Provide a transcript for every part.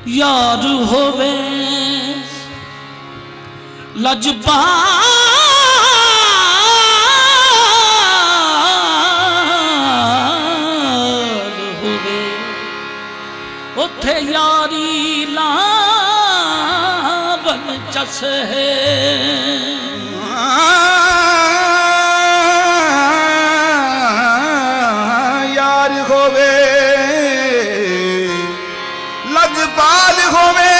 यार होवे लजपाल होवे उथे यारी लावन चस है। यार होवे लजपाल होवे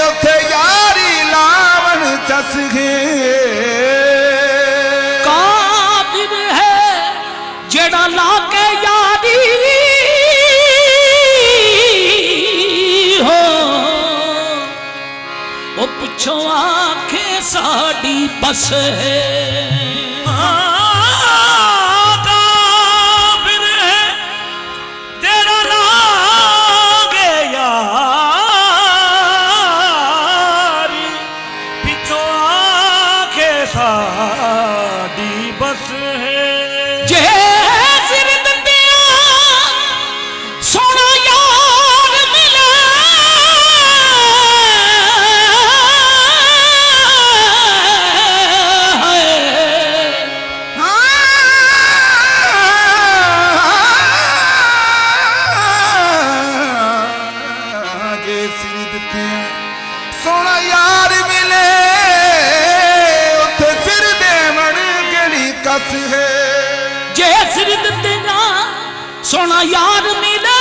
उथे यारी लावन चस है। काबिर है जेड़ा लाके यारी हो वो पिछों आखे साड़ी बस है। सोना यार मिले उथे सिर देवन केड़ी कस है। जे सिर दिते ना सोना यार मिले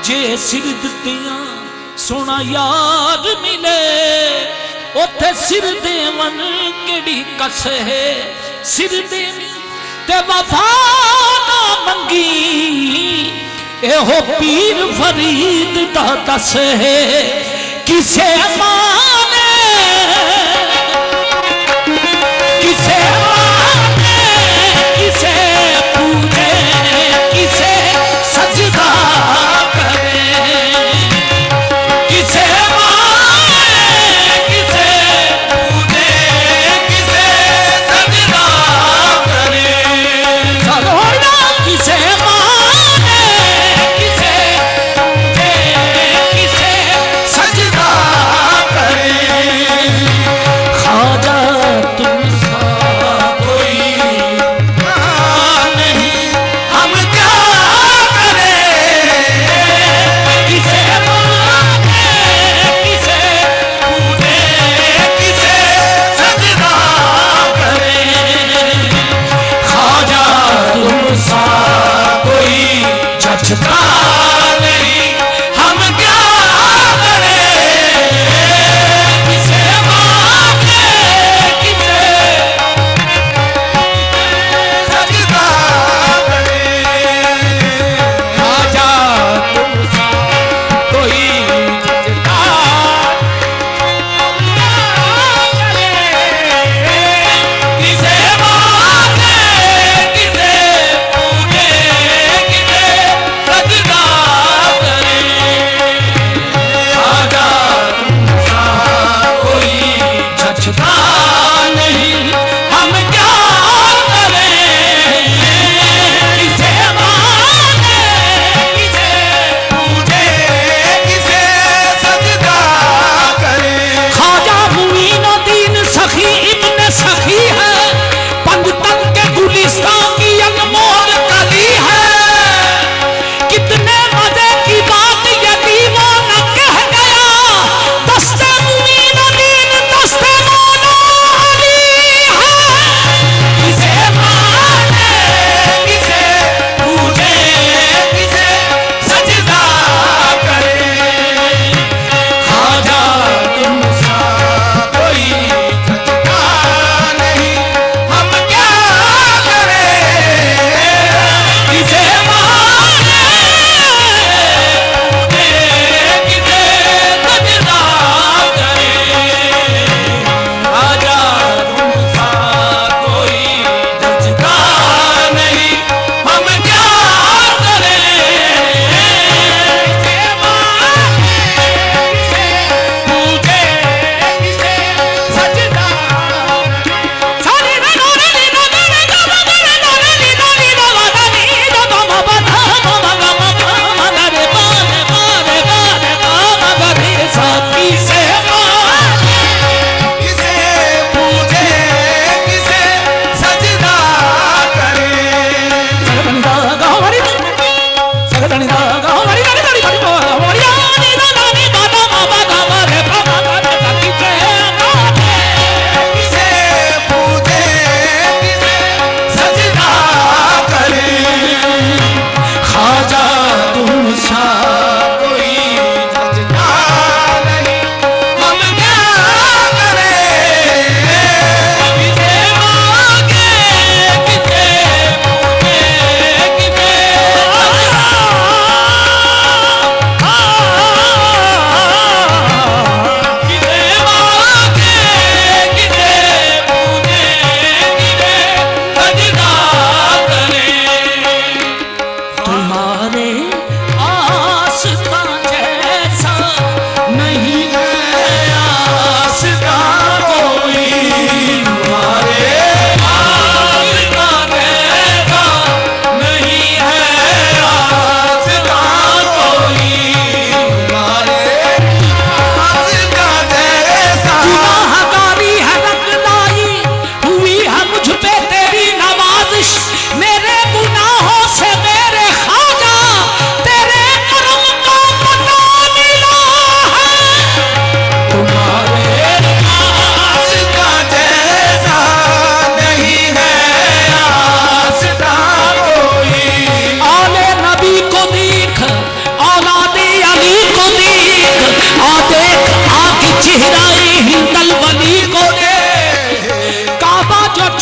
जे सिर दितिया सोना यार मिले उथे सिर देवन केड़ी कस है। सिर देवी ते वफा ना मंगी एहो पीर फरीद दा दस है। किसे माने किसे माने किसे पूजे किसे सजदा करे। किसे माने किसे पूजे किसे सजदा करे। चलो ना किसे माने किसे पूजे किसे सजदा करे। ख्वाजा तुमसा कोई नहीं हम क्या करें। किसे माने किसे पूजे किसे सजदा करें। ख्वाजा तुमसा कोई जचता नहीं हम क्या करें। किसे माने किसे सजदा करे। ख्वाजा तुमसा कोई जचता किसे माने किसे पूजे किसे सजदा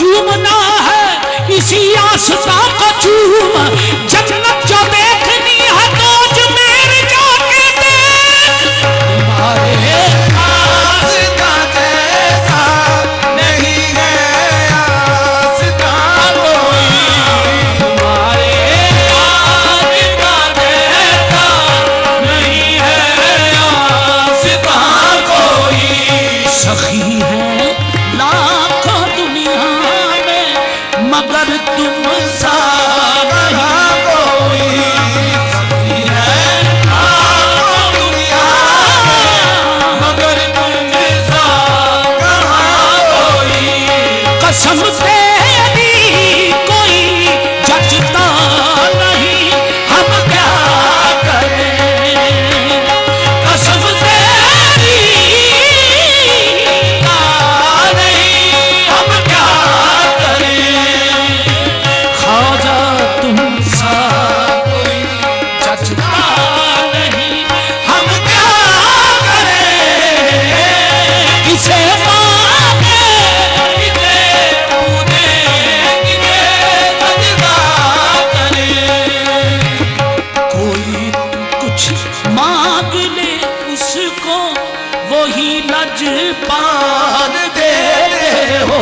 चूमना है इसी आस्था का चूम, जन्नत जो देखनी है तो अजमेर जाके देख। तुम्हारे आस्था जैसा नहीं है आस्था कोई, तुम्हारे आस्था जैसा नहीं है आस्था कोई। सखी है लाखों दुनिया में मगर तुम सा कहाँ कोई सखी है लाखों दुनिया में, मगर तुम सा कहाँ कोई। कसम तेरी कोई जचता नहीं, हम क्या करें। कसम तेरी नहीं, हम क्या करें। ख्वाजा तुम सा कोई जचता नहीं, हम क्या करें। किसे मांगे किसे पूजे किसे सजदा करें। कोई कुछ मांग ले उसको वही लजपाल देते हो।